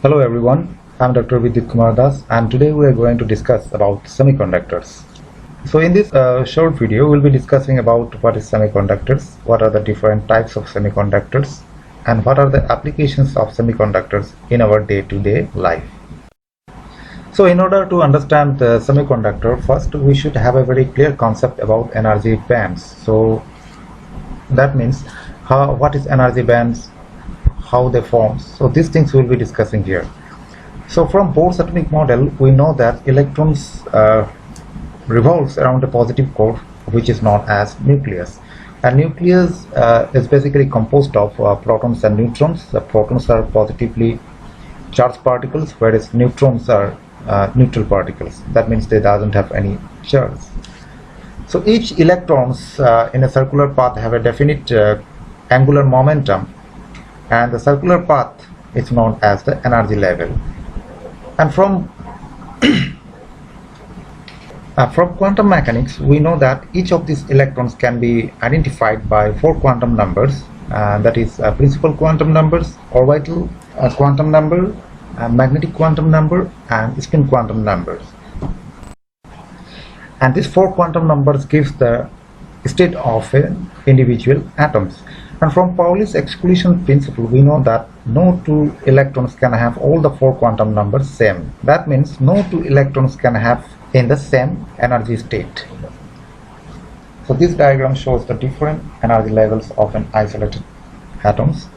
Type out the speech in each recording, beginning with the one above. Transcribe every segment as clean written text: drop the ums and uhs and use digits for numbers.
Hello everyone, I'm Dr. Kumar and today we are going to discuss about semiconductors. So in this short video, we'll be discussing about what is semiconductors, what are the different types of semiconductors, and what are the applications of semiconductors in our day-to-day life. So in order to understand the semiconductor, first we should have a very clear concept about energy bands. So that means what is energy bands, how they form. So these things we'll be discussing here. So from Bohr's atomic model, we know that electrons revolves around a positive core, which is known as nucleus. And nucleus is basically composed of protons and neutrons. The protons are positively charged particles, whereas neutrons are neutral particles. That means they doesn't have any charge. So each electrons in a circular path have a definite angular momentum, and the circular path is known as the energy level. And from quantum mechanics, we know that each of these electrons can be identified by 4 quantum numbers, that is principal quantum numbers, orbital quantum number, magnetic quantum number, and spin quantum numbers. And these 4 quantum numbers gives the state of individual atoms. And from Pauli's exclusion principle, we know that no 2 electrons can have all the 4 quantum numbers same. That means no 2 electrons can have in the same energy state. So this diagram shows the different energy levels of an isolated atoms.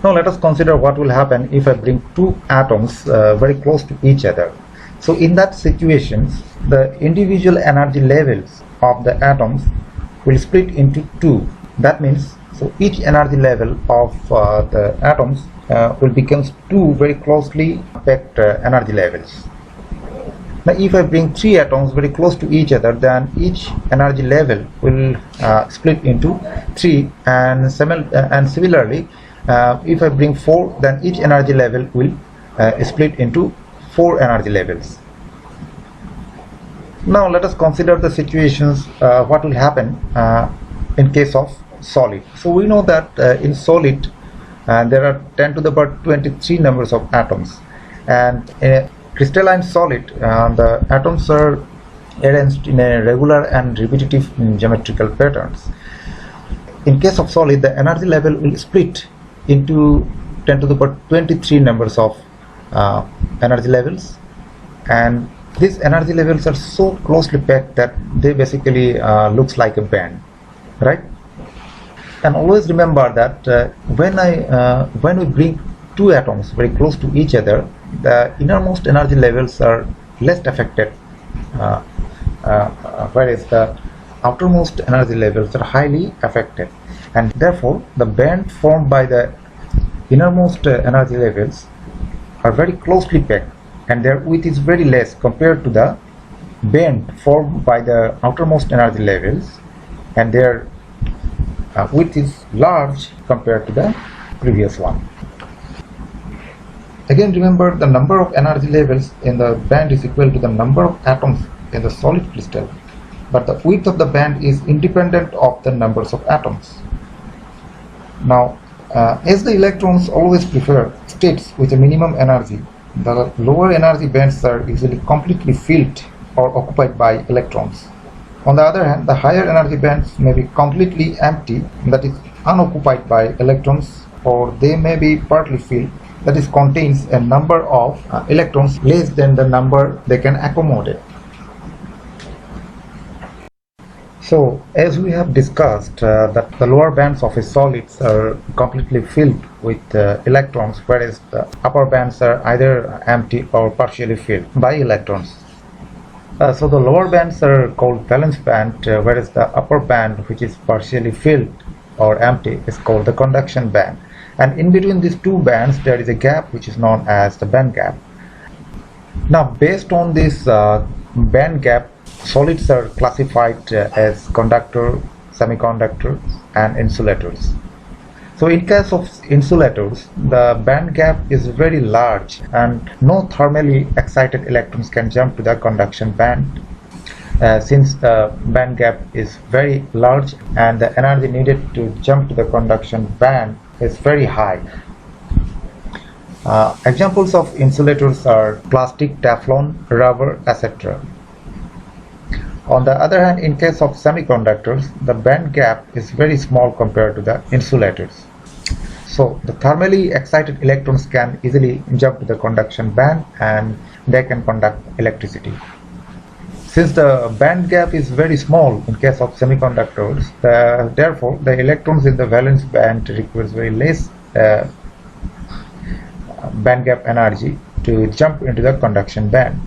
Now let us consider what will happen if I bring 2 atoms very close to each other. So in that situation, the individual energy levels of the atoms will split into 2. That means, so each energy level of the atoms will become 2 very closely packed energy levels. Now if I bring 3 atoms very close to each other, then each energy level will split into 3, and similarly if I bring 4, then each energy level will split into 4 energy levels. Now let us consider the situations what will happen in case of solid. So we know that in solid there are 10 to the power 23 numbers of atoms, and in a crystalline solid the atoms are arranged in a regular and repetitive geometrical patterns. In case of solid, the energy level will split into 10 to the power 23 numbers of energy levels, and these energy levels are so closely packed that they basically looks like a band, right? And always remember that when we bring 2 atoms very close to each other, the innermost energy levels are less affected, whereas the outermost energy levels are highly affected, and therefore the band formed by the innermost energy levels are very closely packed, and their width is very less compared to the band formed by the outermost energy levels, and their width is large compared to the previous one. Again, remember, the number of energy levels in the band is equal to the number of atoms in the solid crystal, but the width of the band is independent of the numbers of atoms. Now as the electrons always prefer states with a minimum energy, the lower energy bands are usually completely filled or occupied by electrons. On the other hand, the higher energy bands may be completely empty, that is unoccupied by electrons, or they may be partly filled, that is contains a number of electrons less than the number they can accommodate. So as we have discussed that the lower bands of a solids are completely filled with electrons, whereas the upper bands are either empty or partially filled by electrons. So the lower bands are called valence band, whereas the upper band, which is partially filled or empty, is called the conduction band. And in between these 2 bands there is a gap which is known as the band gap. Now based on this band gap, solids are classified as conductor, semiconductors, and insulators. So in case of insulators, the band gap is very large and no thermally excited electrons can jump to the conduction band, since the band gap is very large and the energy needed to jump to the conduction band is very high. Examples of insulators are plastic, Teflon, rubber, etc. On the other hand, in case of semiconductors, the band gap is very small compared to the insulators. So the thermally excited electrons can easily jump to the conduction band and they can conduct electricity. Since the band gap is very small in case of semiconductors, therefore the electrons in the valence band requires very less band gap energy to jump into the conduction band.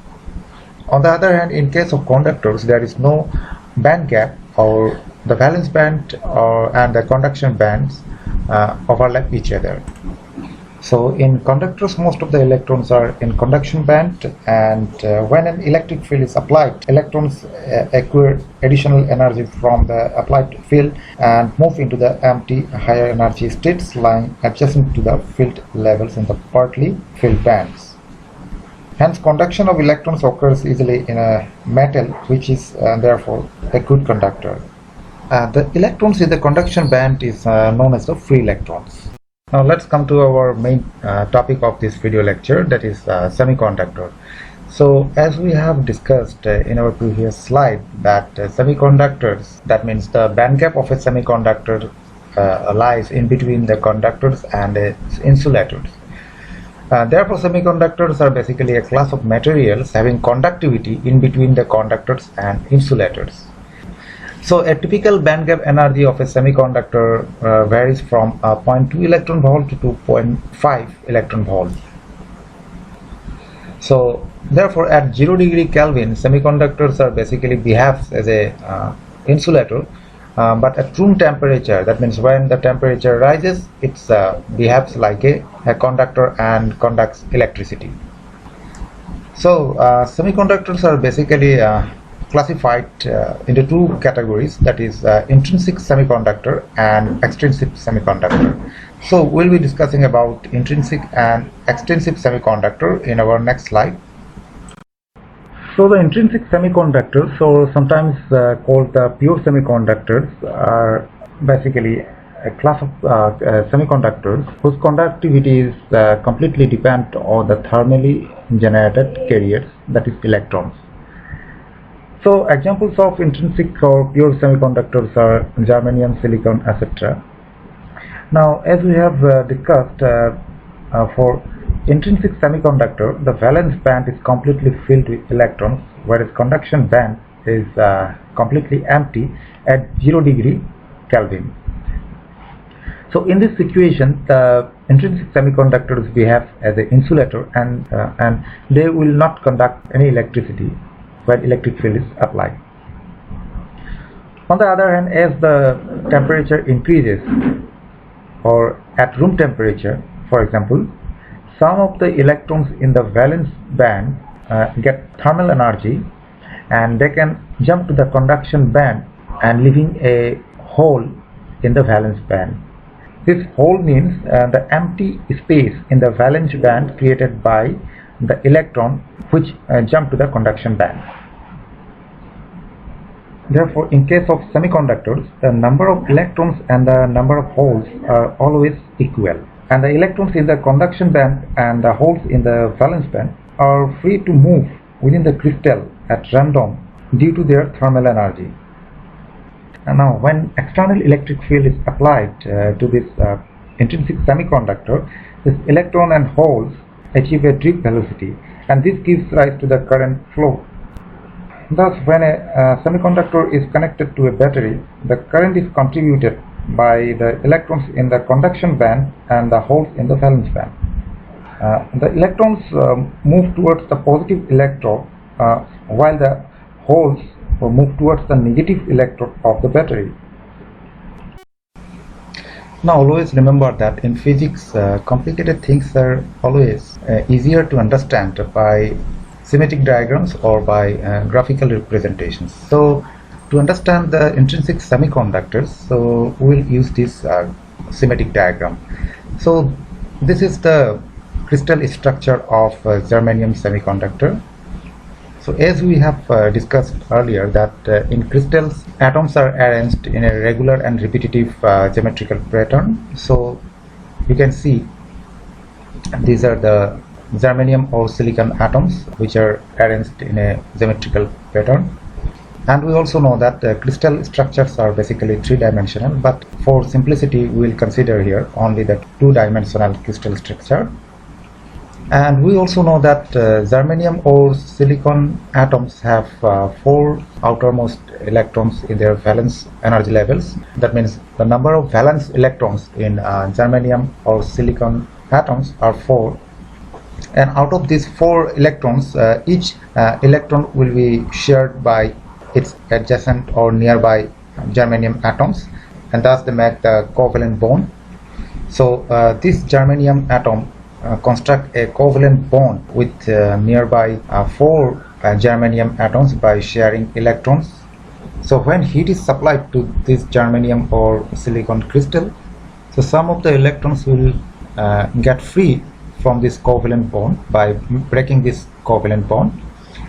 On the other hand, in case of conductors, there is no band gap, or the valence band and the conduction bands overlap each other. So in conductors, most of the electrons are in conduction band, and when an electric field is applied, electrons acquire additional energy from the applied field and move into the empty higher energy states lying adjacent to the field levels in the partly filled bands. Hence, conduction of electrons occurs easily in a metal, which is therefore a good conductor. The electrons in the conduction band is known as the free electrons. Now let's come to our main topic of this video lecture, that is semiconductor. So as we have discussed in our previous slide, that semiconductors, that means the band gap of a semiconductor lies in between the conductors and insulators. Therefore, semiconductors are basically a class of materials having conductivity in between the conductors and insulators. So a typical band gap energy of a semiconductor varies from 0.2 electron volt to 2.5 electron volt. So therefore, at 0 degree Kelvin, semiconductors are basically behaves as a insulator, but at room temperature, that means when the temperature rises, it behaves like a conductor and conducts electricity. So semiconductors are basically classified into two categories, that is intrinsic semiconductor and extrinsic semiconductor. So we'll be discussing about intrinsic and extrinsic semiconductor in our next slide. So the intrinsic semiconductors, or sometimes called the pure semiconductors, are basically a class of semiconductors whose conductivity is completely dependent on the thermally generated carriers, that is electrons. So examples of intrinsic or pure semiconductors are germanium, silicon, etc. Now, as we have discussed, for intrinsic semiconductor, the valence band is completely filled with electrons, whereas conduction band is completely empty at 0 degree Kelvin. So in this situation, the intrinsic semiconductors behave as an insulator, and they will not conduct any electricity when electric field is applied. On the other hand, as the temperature increases, or at room temperature, for example, some of the electrons in the valence band get thermal energy, and they can jump to the conduction band and leaving a hole in the valence band. This hole means the empty space in the valence band created by the electron which jump to the conduction band. Therefore, in case of semiconductors, the number of electrons and the number of holes are always equal, and the electrons in the conduction band and the holes in the valence band are free to move within the crystal at random due to their thermal energy. And now, when external electric field is applied to this intrinsic semiconductor, this electron and holes achieve a drift velocity, and this gives rise to the current flow. Thus, when a semiconductor is connected to a battery, the current is contributed by the electrons in the conduction band and the holes in the valence band. The electrons move towards the positive electrode, while the holes move towards the negative electrode of the battery. Now, always remember that in physics, complicated things are always easier to understand by schematic diagrams or by graphical representations. So to understand the intrinsic semiconductors, so we'll use this schematic diagram. So this is the crystal structure of germanium semiconductor. So as we have discussed earlier, that in crystals, atoms are arranged in a regular and repetitive geometrical pattern. So you can see These are the germanium or silicon atoms which are arranged in a geometrical pattern. And we also know that crystal structures are basically three-dimensional, but for simplicity we will consider here only the two-dimensional crystal structure. And we also know that germanium or silicon atoms have four outermost electrons in their valence energy levels. That means the number of valence electrons in germanium or silicon atoms are 4. And out of these 4 electrons, each electron will be shared by its adjacent or nearby germanium atoms, and thus they make the covalent bond. So this germanium atom construct a covalent bond with nearby 4 germanium atoms by sharing electrons. So when heat is supplied to this germanium or silicon crystal, so some of the electrons will get free from this covalent bond by breaking this covalent bond,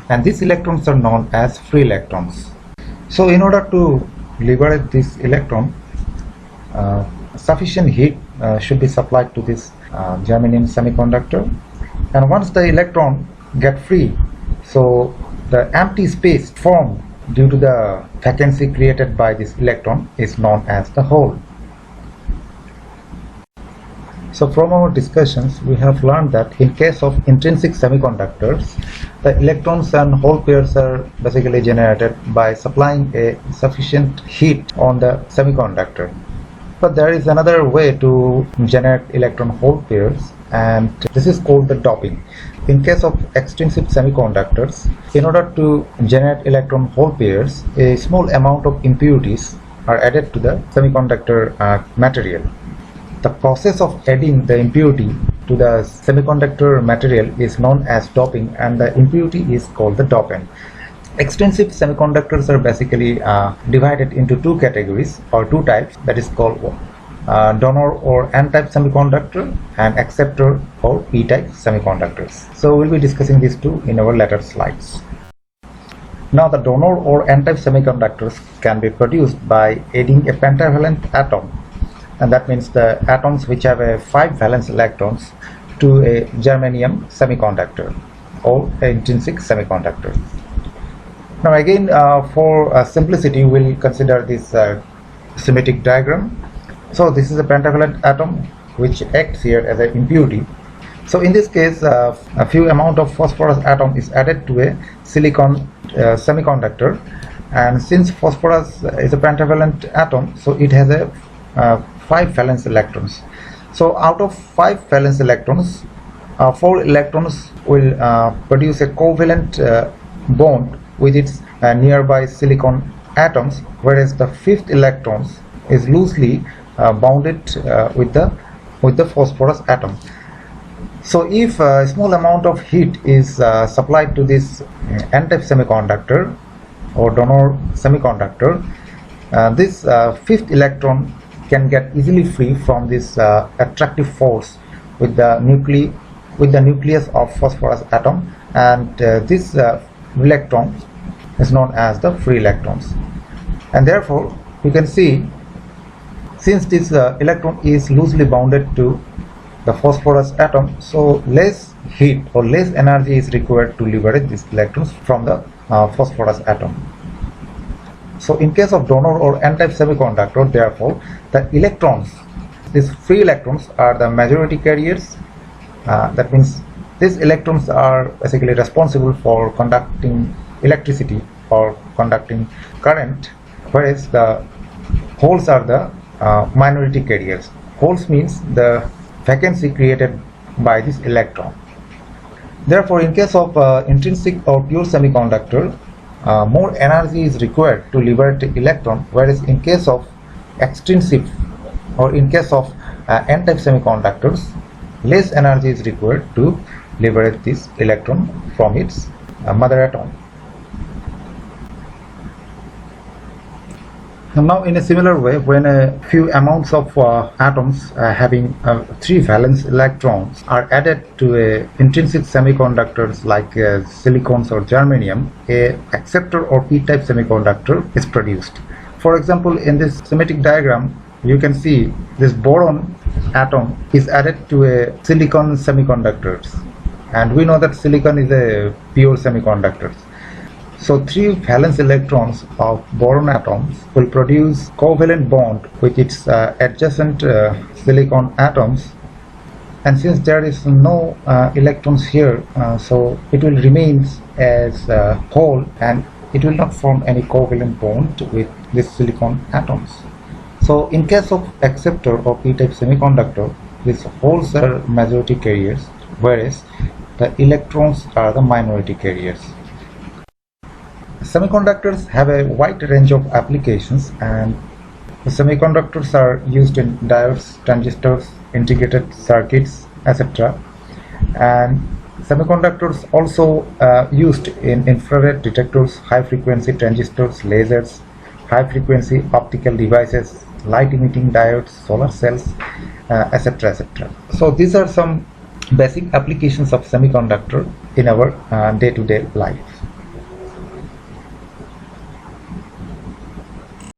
and these electrons are known as free electrons. So in order to liberate this electron, sufficient heat should be supplied to this germanium semiconductor, and once the electron get free, so the empty space formed due to the vacancy created by this electron is known as the hole. So from our discussions, we have learned that in case of intrinsic semiconductors, the electrons and hole pairs are basically generated by supplying a sufficient heat on the semiconductor. But there is another way to generate electron hole pairs, and this is called the doping. In case of extrinsic semiconductors, in order to generate electron hole pairs, a small amount of impurities are added to the semiconductor material. The process of adding the impurity to the semiconductor material is known as doping, and the impurity is called the dopant. Extrinsic semiconductors are basically divided into two categories or two types, that is called donor or N-type semiconductor and acceptor or P-type semiconductors. So we'll be discussing these two in our later slides. Now the donor or N-type semiconductors can be produced by adding a pentavalent atom, and that means the atoms which have a 5 valence electrons to a germanium semiconductor or intrinsic semiconductor. Now again, for simplicity, we'll consider this schematic diagram. So this is a pentavalent atom which acts here as an impurity. So in this case, a few amount of phosphorus atom is added to a silicon semiconductor, and since phosphorus is a pentavalent atom, so it has a 5 valence electrons. So out of 5 valence electrons, 4 electrons will produce a covalent bond with its nearby silicon atoms, whereas the 5th electron is loosely bounded with the phosphorus atom. So if a small amount of heat is supplied to this N-type semiconductor or donor semiconductor, this 5th electron can get easily free from this attractive force with the nucleus of phosphorus atom, and this electron is known as the free electrons. And therefore you can see, since this electron is loosely bounded to the phosphorus atom, so less heat or less energy is required to liberate these electrons from the phosphorus atom. So in case of donor or N-type semiconductor, therefore the electrons, these free electrons, are the majority carriers. That means these electrons are basically responsible for conducting electricity or conducting current, whereas the holes are the minority carriers. Holes means the vacancy created by this electron. Therefore in case of intrinsic or pure semiconductor, more energy is required to liberate the electron, whereas in case of extrinsic or in case of N-type semiconductors, less energy is required to liberate this electron from its mother atom. Now in a similar way, when a few amounts of atoms having 3 valence electrons are added to a intrinsic semiconductors like silicons or germanium, a acceptor or P-type semiconductor is produced. For example, in this schematic diagram you can see this boron atom is added to a silicon semiconductors, and we know that silicon is a pure semiconductor. So 3 valence electrons of boron atoms will produce covalent bond with its adjacent silicon atoms, and since there is no electrons here, so it will remain as a whole and it will not form any covalent bond with these silicon atoms. So in case of acceptor or p-type semiconductor, these holes are majority carriers, whereas the electrons are the minority carriers. Semiconductors have a wide range of applications, and the semiconductors are used in diodes, transistors, integrated circuits, etc. And semiconductors also used in infrared detectors, high frequency transistors, lasers, high frequency optical devices, light emitting diodes, solar cells, etc. etc. So these are some basic applications of semiconductor in our day-to-day life.